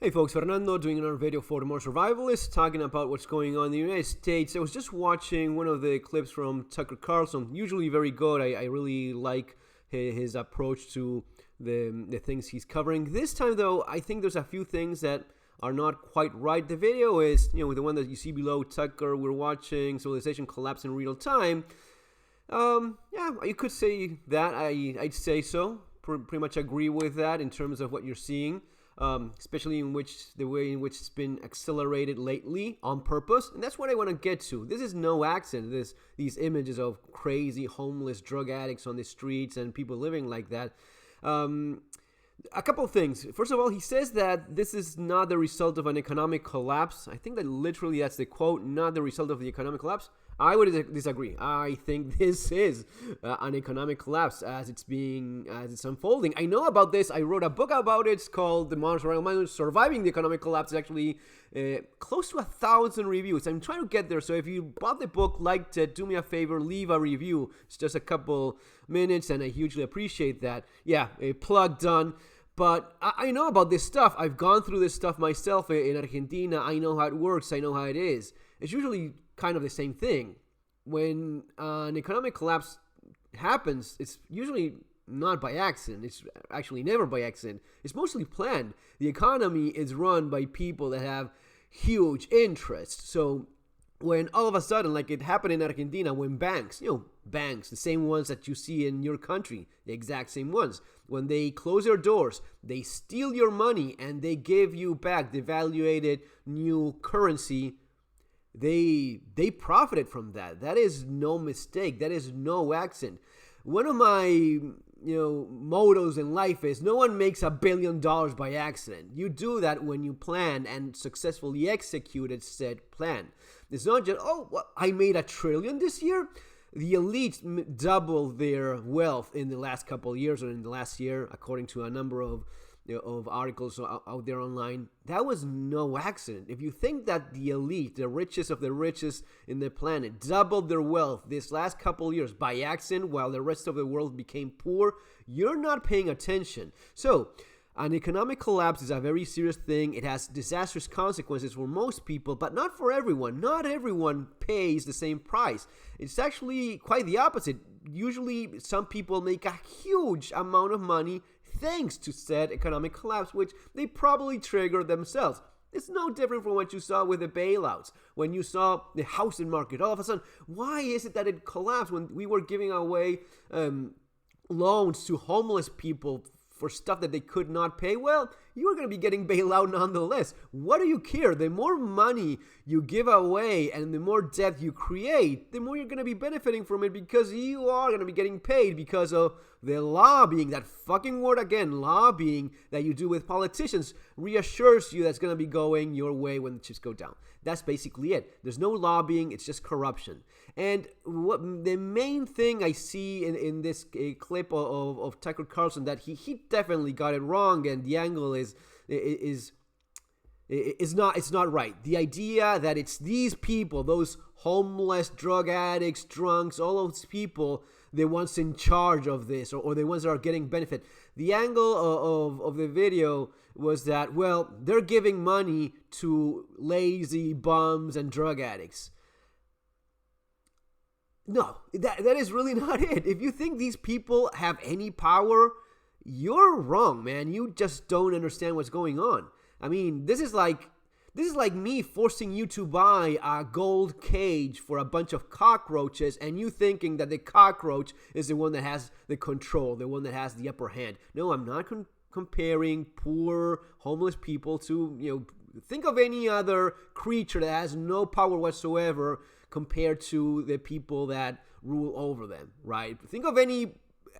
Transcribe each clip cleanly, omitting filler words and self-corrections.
Hey folks, Fernando doing another video for the More Survivalists, talking about what's going on in the United States. I was just watching one of the clips from Tucker Carlson, usually very good. I really like his approach to the things he's covering. This time though, I think there's a few things that are not quite right. The video is, the one that you see below, Tucker, we're watching civilization collapse in real time. Yeah, you could say that. I'd say so. Pretty much agree with that in terms of what you're seeing. Especially the way in which it's been accelerated lately on purpose, and that's what I want to get to. This is no accident. These images of crazy homeless drug addicts on the streets and people living like that. A couple of things. First of all, he says that this is not the result of an economic collapse. I think that literally that's the quote, not the result of the economic collapse. I would disagree. I think this is an economic collapse as it's unfolding. I know about this. I wrote a book about it. It's called The Modern Survival: Surviving the Economic Collapse. It's actually close to 1,000 reviews. I'm trying to get there. So if you bought the book, liked it, do me a favor, leave a review. It's just a couple minutes, and I hugely appreciate that. Yeah, a plug done. But I know about this stuff. I've gone through this stuff myself in Argentina. I know how it works. I know how it is. It's usually kind of the same thing. When an economic collapse happens, it's usually not by accident. It's actually never by accident. It's mostly planned. The economy is run by people that have huge interests. So when all of a sudden, like it happened in Argentina, when banks, the same ones that you see in your country, the exact same ones, when they close their doors, they steal your money and they give you back devaluated new currency. They profited from that. That is no mistake. That is no accident. One of my mottos in life is no one makes $1 billion by accident. You do that when you plan and successfully executed said plan. It's not just, I made $1 trillion this year. The elite doubled their wealth in the last couple of years, or in the last year, according to a number of articles out there online. That was no accident. If you think that the elite, the richest of the richest in the planet, doubled their wealth this last couple of years by accident while the rest of the world became poor, you're not paying attention. So an economic collapse is a very serious thing. It has disastrous consequences for most people, but not for everyone. Not everyone pays the same price. It's actually quite the opposite. Usually some people make a huge amount of money thanks to said economic collapse, which they probably triggered themselves. It's no different from what you saw with the bailouts. When you saw the housing market, all of a sudden, why is it that it collapsed when we were giving away loans to homeless people for stuff that they could not pay? Well, you are going to be getting bailout nonetheless. What do you care? The more money you give away and the more debt you create, the more you're going to be benefiting from it, because you are going to be getting paid because of the lobbying. That fucking word again, lobbying, that you do with politicians reassures you that's going to be going your way when the chips go down. That's basically it. There's no lobbying. It's just corruption. And what the main thing I see in this clip of Tucker Carlson, that he definitely got it wrong, and the angle is not right. The idea that it's these people, those homeless, drug addicts, drunks, all those people, the ones in charge of this, or the ones that are getting benefit. The angle of the video was that, well, they're giving money to lazy bums and drug addicts. No, that is really not it. If you think these people have any power, you're wrong, man. You just don't understand what's going on. I mean, this is like me forcing you to buy a gold cage for a bunch of cockroaches, and you thinking that the cockroach is the one that has the control, the one that has the upper hand. No, I'm not comparing poor homeless people to, think of any other creature that has no power whatsoever compared to the people that rule over them, right? Think of any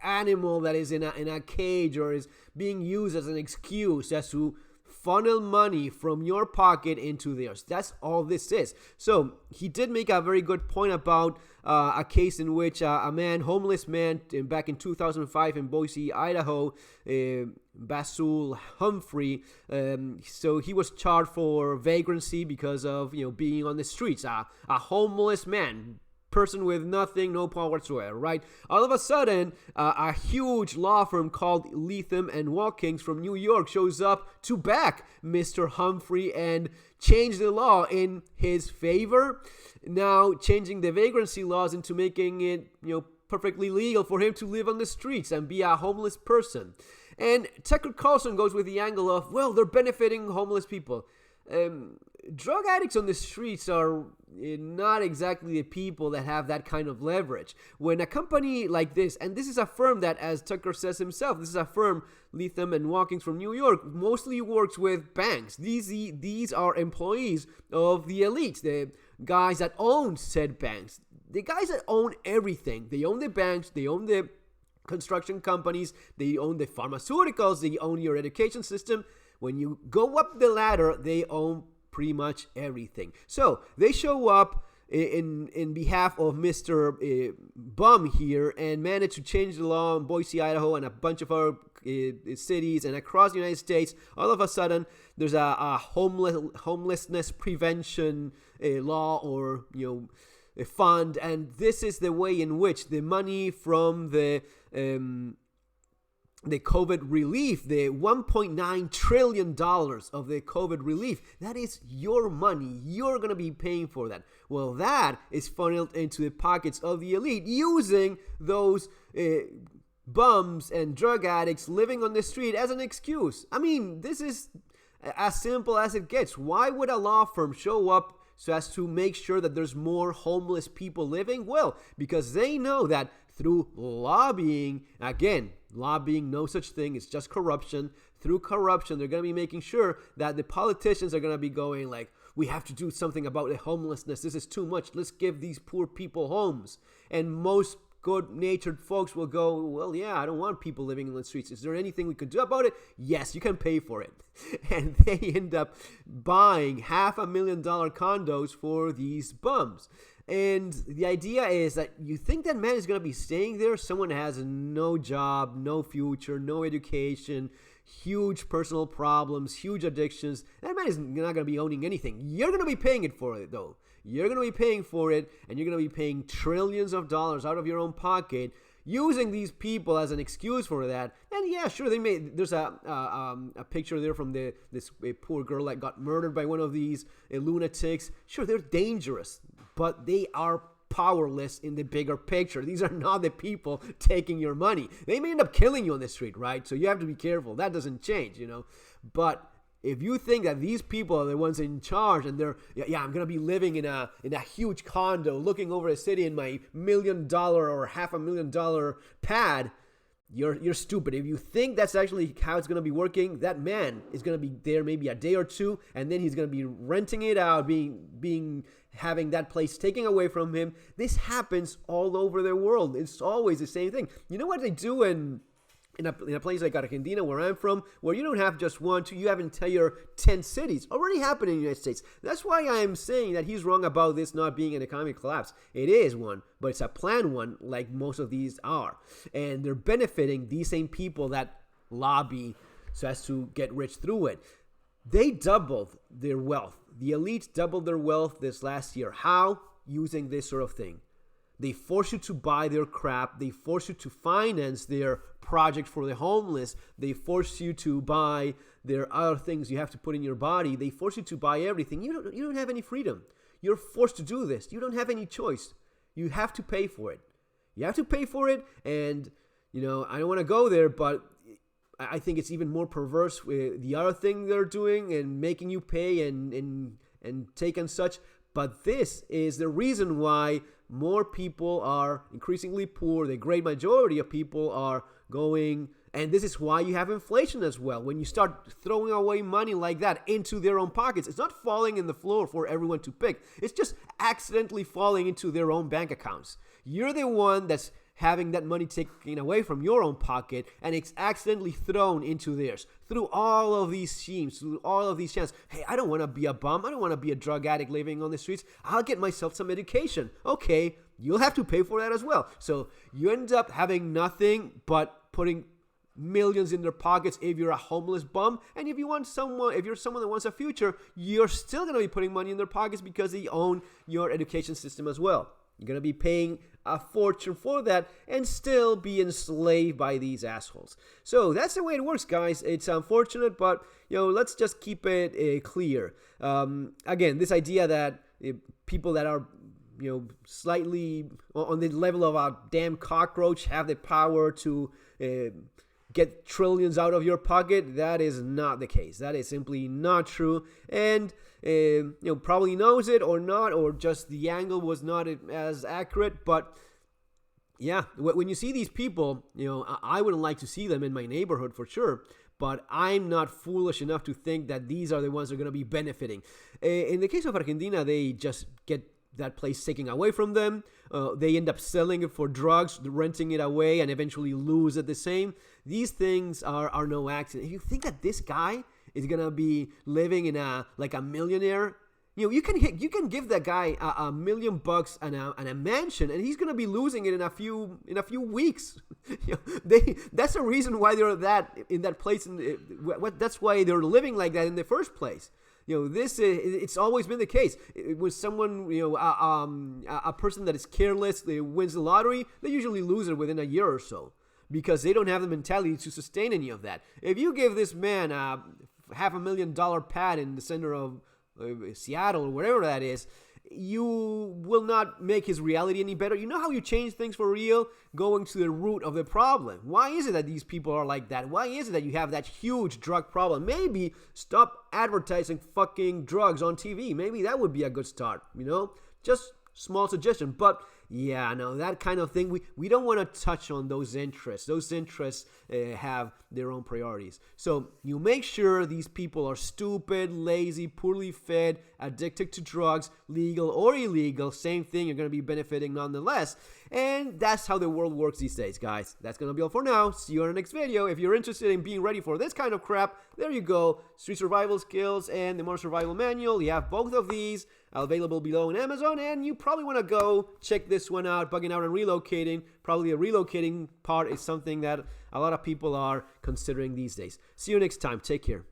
animal that is in a cage or is being used as an excuse as to funnel money from your pocket into theirs. That's all this is. So he did make a very good point about a case in which a homeless man back in 2005 in Boise, Idaho, Basul Humphrey, so he was charged for vagrancy because of being on the streets. A homeless man person with nothing, no power whatsoever, right? All of a sudden, a huge law firm called Latham and Watkins from New York shows up to back Mr. Humphrey and change the law in his favor. Now, changing the vagrancy laws into making it, perfectly legal for him to live on the streets and be a homeless person. And Tucker Carlson goes with the angle of, well, they're benefiting homeless people. Drug addicts on the streets are not exactly the people that have that kind of leverage. When a company like this, and this is a firm that, as Tucker says himself, this is a firm, Latham and Watkins from New York, mostly works with banks. These are employees of the elite, the guys that own said banks, the guys that own everything. They own the banks, they own the construction companies, they own the pharmaceuticals, they own your education system. When you go up the ladder, they own pretty much everything. So they show up in behalf of Mr. Bum here and manage to change the law in Boise, Idaho, and a bunch of other cities and across the United States. All of a sudden, there's a homelessness prevention law or a fund, and this is the way in which the money from the COVID relief, the $1.9 trillion of the COVID relief, that is your money. You're going to be paying for that. Well, that is funneled into the pockets of the elite using those bums and drug addicts living on the street as an excuse. I mean, this is as simple as it gets. Why would a law firm show up so as to make sure that there's more homeless people living? Well, because they know that through lobbying, again, lobbying, no such thing, it's just corruption. Through corruption, they're going to be making sure that the politicians are going to be going like, we have to do something about the homelessness. This is too much. Let's give these poor people homes. And most good-natured folks will go, well, yeah, I don't want people living in the streets. Is there anything we could do about it? Yes, you can pay for it. And they end up buying $500,000 condos for these bums. And the idea is that you think that man is going to be staying there? Someone has no job, no future, no education, huge personal problems, huge addictions. That man is not going to be owning anything. You're going to be paying it for it, though. You're going to be paying for it, and you're going to be paying trillions of dollars out of your own pocket, using these people as an excuse for that. And yeah, sure, there's a picture there from this poor girl that got murdered by one of these lunatics. Sure, they're dangerous, but they are powerless in the bigger picture. These are not the people taking your money. They may end up killing you on the street, right? So you have to be careful. That doesn't change, But if you think that these people are the ones in charge and they're, I'm going to be living in a huge condo looking over a city in my $1 million or $500,000 pad, you're stupid. If you think that's actually how it's going to be working, that man is going to be there maybe a day or two, and then he's going to be renting it out, having that place taken away from him. This happens all over the world. It's always the same thing. You know what they do in a place like Argentina, where I'm from, where you don't have just one, two, you have entire 10 cities. Already happened in the United States. That's why I'm saying that he's wrong about this not being an economic collapse. It is one, but it's a planned one, like most of these are. And they're benefiting these same people that lobby so as to get rich through it. They doubled their wealth. The elite doubled their wealth this last year. How? Using this sort of thing. They force you to buy their crap. They force you to finance their project for the homeless. They force you to buy their other things you have to put in your body. They force you to buy everything. You don't have any freedom. You're forced to do this. You don't have any choice. You have to pay for it. You have to pay for it. And, I don't want to go there, but I think it's even more perverse with the other thing they're doing and making you pay and take and such. But this is the reason why more people are increasingly poor. The great majority of people are going, and this is why you have inflation as well. When you start throwing away money like that into their own pockets, it's not falling in the floor for everyone to pick. It's just accidentally falling into their own bank accounts. You're the one that's having that money taken away from your own pocket, and it's accidentally thrown into theirs through all of these schemes, through all of these channels. Hey, I don't want to be a bum. I don't want to be a drug addict living on the streets. I'll get myself some education. Okay, you'll have to pay for that as well. So you end up having nothing but putting millions in their pockets if you're a homeless bum. And if you're someone that wants a future, you're still going to be putting money in their pockets because they own your education system as well. You're going to be paying a fortune for that and still be enslaved by these assholes. So that's the way it works, guys. It's unfortunate, but let's just keep it clear. Again, this idea that people that are slightly on the level of a damn cockroach have the power to get trillions out of your pocket, that is not the case. That is simply not true. And probably knows it or not, or just the angle was not as accurate. But yeah, when you see these people, I wouldn't like to see them in my neighborhood for sure. But I'm not foolish enough to think that these are the ones that are going to be benefiting. In the case of Argentina, they just get that place taken away from them. They end up selling it for drugs, renting it away, and eventually lose it the same. These things are no accident. If you think that this guy is gonna be living in a millionaire, you can give that guy $1 million and a mansion, and he's gonna be losing it in a few weeks. That's the reason why they're in that place, that's why they're living like that in the first place. It's always been the case. When someone, a person that is careless, they wins the lottery, they usually lose it within a year or so because they don't have the mentality to sustain any of that. If you give this man a $500,000 pad in the center of Seattle or wherever that is, you will not make his reality any better. You know how you change things for real? Going to the root of the problem. Why is it that these people are like that? Why is it that you have that huge drug problem? Maybe stop advertising fucking drugs on TV. Maybe that would be a good start, Just small suggestion. But yeah, no, that kind of thing, we don't want to touch on those interests. Those interests have their own priorities. So you make sure these people are stupid, lazy, poorly fed, addicted to drugs, legal or illegal. Same thing, you're going to be benefiting nonetheless. And that's how the world works these days, guys. That's going to be all for now. See you on the next video. If you're interested in being ready for this kind of crap, there you go. Street survival skills and the Modern Survival Manual. You have both of these available below on Amazon, and you probably want to go check this one out, bugging out and relocating. Probably the relocating part is something that a lot of people are considering these days. See you next time. Take care.